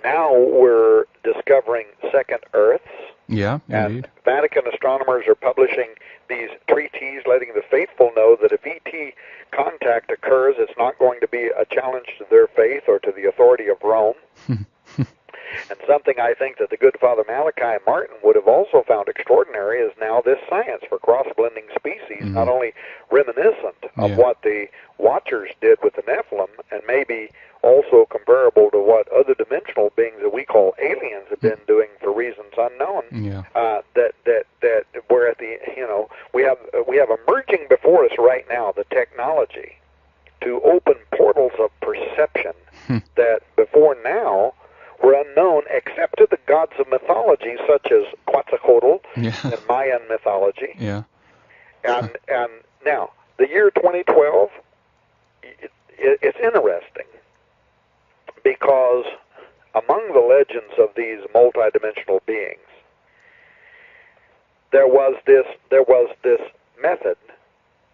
now we're discovering second Earths. Yeah, and indeed. Vatican astronomers are publishing these treatises letting the faithful know that if ET contact occurs, it's not going to be a challenge to their faith or to the authority of Rome. And something I think that the good Father Malachi Martin would have also found extraordinary is now this science for cross-blending species, not only reminiscent of what the Watchers did with the Nephilim, and maybe also comparable to what other dimensional beings that we call aliens have been doing for reasons unknown. That we're at the we have emerging before us right now the technology to open portals of perception that before now were unknown except to the gods of mythology such as Quetzalcoatl in Mayan mythology. And now, the year 2012, it's interesting because among the legends of these multidimensional beings, there was this method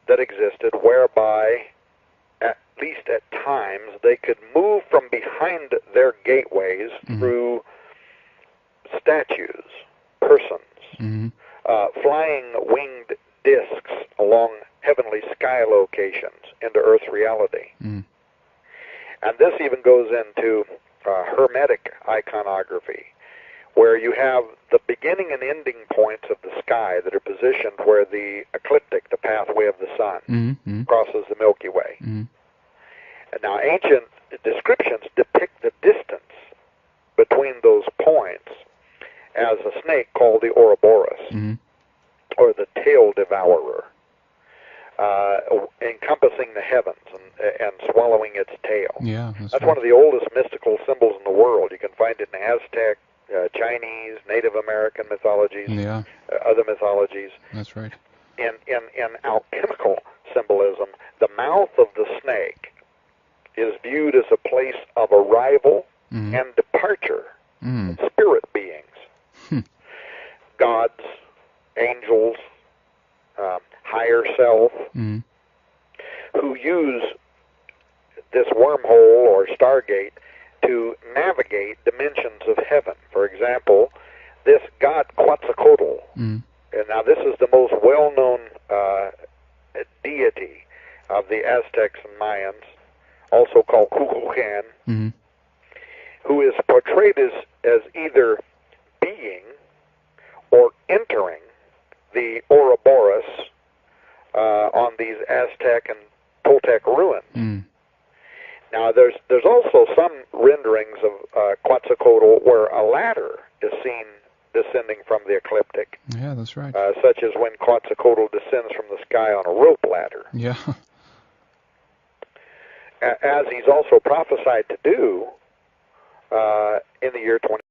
that existed whereby at least at times, they could move from behind their gateways through statues, persons, flying winged discs along heavenly sky locations into Earth's reality. And this even goes into hermetic iconography, where you have the beginning and ending points of the sky that are positioned where the ecliptic, the pathway of the sun, crosses the Milky Way. And now ancient descriptions depict the distance between those points as a snake called the Ouroboros, or the tail devourer, encompassing the heavens and swallowing its tail. That's one of the oldest mystical symbols in the world. You can find it in Aztec, Chinese, Native American mythologies, other mythologies. That's right. In alchemical symbolism, the mouth of the snake is viewed as a place of arrival and departure of spirit beings, gods, angels, higher self, who use this wormhole or Stargate to navigate dimensions of heaven. For example, this god Quetzalcoatl, and now this is the most well-known deity of the Aztecs and Mayans, also called Kukulkan, who is portrayed as as either being or entering the Ouroboros on these Aztec and Toltec ruins. Mm. Now, there's also some renderings of Quetzalcoatl where a ladder is seen descending from the ecliptic. Yeah, that's right. Such as when Quetzalcoatl descends from the sky on a rope ladder. Yeah. As he's also prophesied to do in the year 20.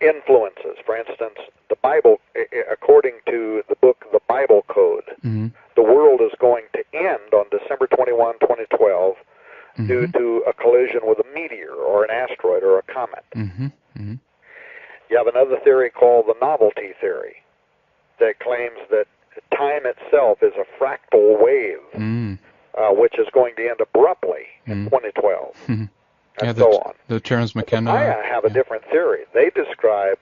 Influences. For instance, the Bible, according to the book The Bible Code, Mm-hmm. the world is going to end on December 21, 2012, Mm-hmm. due to a collision with a meteor or an asteroid or a comet. Mm-hmm. Mm-hmm. You have another theory called the novelty theory that claims that time itself is a fractal wave, which is going to end abruptly in 2012. Mm-hmm. And Yeah, so on. The Terence McKenna. The Maya have a different theory. They describe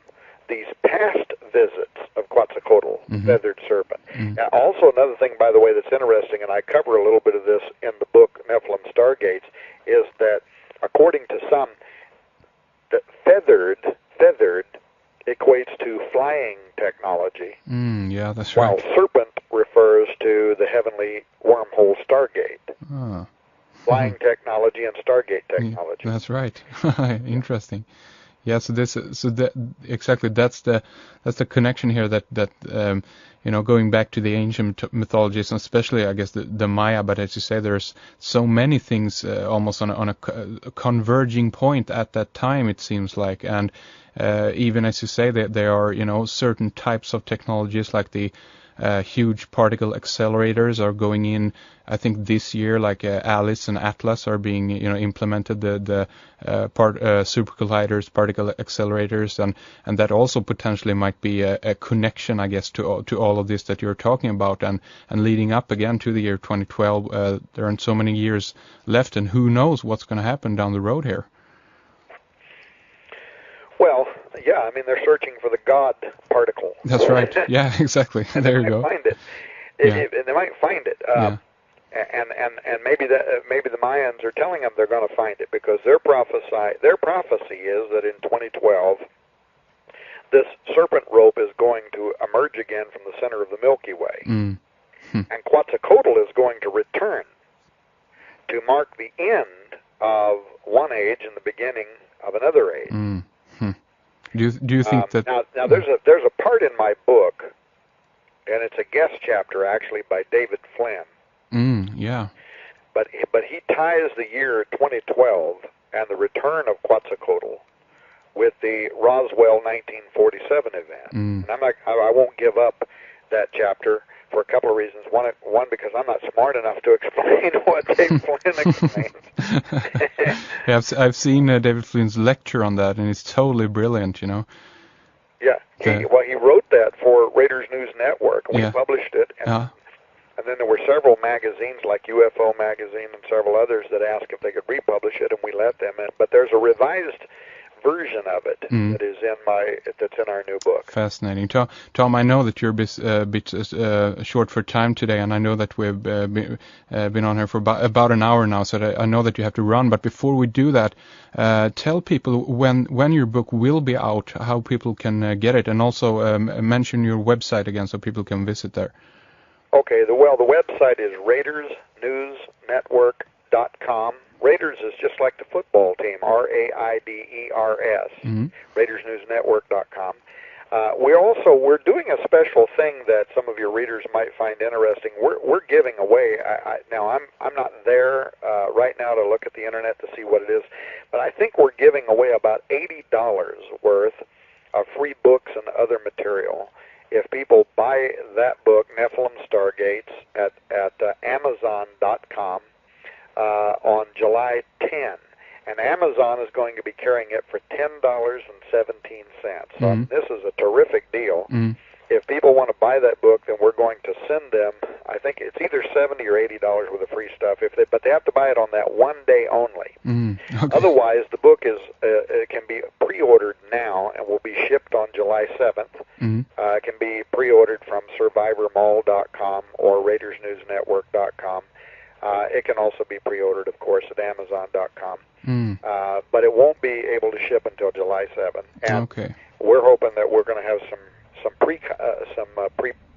these past visits of Quetzalcoatl, feathered serpent. Mm-hmm. Also, another thing, by the way, that's interesting, and I cover a little bit of this in the book Nephilim Stargates, is that according to some, that feathered equates to flying technology, Yeah, that's right. while serpent refers to the heavenly wormhole Stargate. Ah. Flying technology and Stargate technology. Yeah, that's right. Interesting. Yeah. So exactly that's the connection here. That going back to the ancient mythologies, and especially I guess the Maya. But as you say, there's so many things almost on a converging point at that time. It seems like, and even as you say, that there are certain types of technologies like the huge particle accelerators are going in. I think this year, like Alice and Atlas are being implemented. The supercolliders, particle accelerators, and that also potentially might be a connection, I guess, to all of this that you're talking about, and leading up again to the year 2012. There aren't so many years left, and who knows what's going to happen down the road here. Well, yeah, I mean, they're searching for the God particle. That's right. Yeah, exactly. There you go. Find it. They might find it. Yeah. And maybe the Mayans are telling them they're going to find it, because their prophecy is that in 2012 this serpent rope is going to emerge again from the center of the Milky Way, and Quetzalcoatl is going to return to mark the end of one age and the beginning of another age. Do you think that now there's a part in my book, and it's a guest chapter actually by David Flynn. Yeah. But he ties the year 2012 and the return of Quetzalcoatl with the Roswell 1947 event. And I won't give up that chapter for a couple of reasons. One, because I'm not smart enough to explain what David Flynn explains. Yeah, I've seen David Flynn's lecture on that, and it's totally brilliant, Yeah, he wrote that for Raiders News Network, and we published it. And then there were several magazines, like UFO Magazine and several others, that asked if they could republish it, and we let them in. But there's a revised version of it that is that's in our new book. Fascinating. Tom, I know that you're a bit short for time today, and I know that we've been on here for about an hour now, so I know that you have to run. But before we do that, tell people when your book will be out, how people can get it, and also mention your website again so people can visit there. Okay, the website is RaidersNewsNetwork.com. Raiders is just like the football team, Raiders, RaidersNewsNetwork.com. We're doing a special thing that some of your readers might find interesting. We're giving away. Now I'm not there right now to look at the internet to see what it is, but I think we're giving away about $80 worth of free books and other material if people buy that book, Nephilim Stargates, at Amazon.com on July 10. And Amazon is going to be carrying it for $10.17. So this is a terrific deal. if people want to buy that book, then we're going to send them, I think it's either $70 or $80 worth of free stuff, but they have to buy it on that one day only. Okay. Otherwise, the book is it can be pre-ordered now and will be shipped on July 7th. It can be pre-ordered from SurvivorMall.com or RaidersNewsNetwork.com. It can also be pre-ordered, of course, at Amazon.com. But it won't be able to ship until July 7th. And we're hoping that we're going to have some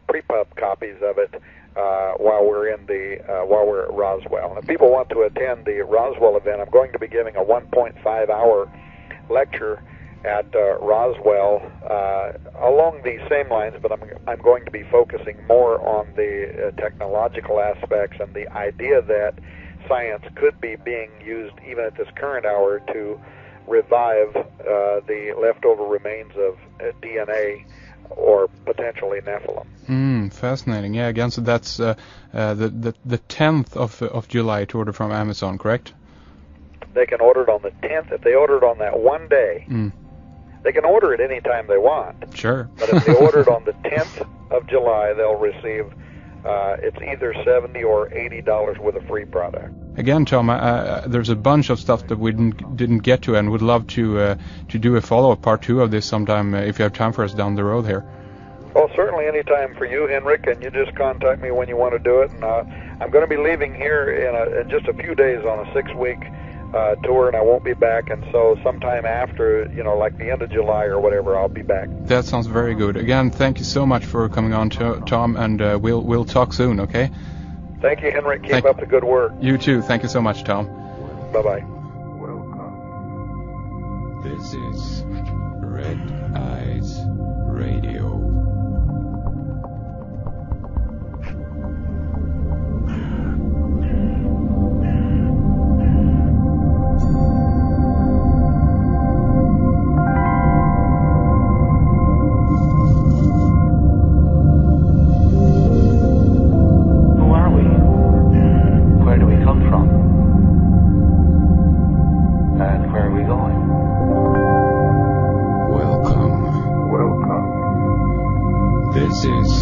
pre-pub copies of it while we're at Roswell. And if people want to attend the Roswell event, I'm going to be giving a 1.5-hour lecture at Roswell along these same lines, but I'm going to be focusing more on the technological aspects and the idea that science could be being used even at this current hour to revive the leftover remains of DNA or potentially Nephilim. Fascinating. Yeah, again, so that's the 10th of July to order from Amazon, correct? They can order it on the 10th. If they order it on that one day, they can order it any time they want. Sure. But if they order it on the 10th of July, they'll receive it's either $70 or $80 worth of free product. Again, Tom, there's a bunch of stuff that we didn't get to, and would love to do a follow-up part 2 of this sometime if you have time for us down the road here. Well, certainly any time for you, Henrik, and you just contact me when you want to do it. And I'm going to be leaving here in just a few days on a 6-week tour, and I won't be back. And so sometime after, like the end of July or whatever, I'll be back. That sounds very good. Again, thank you so much for coming on, Tom, and we'll talk soon, okay? Thank you, Henrik. Keep up the good work. You too. Thank you so much, Tom. Bye-bye. Welcome. This is Red Eyes Radio. This is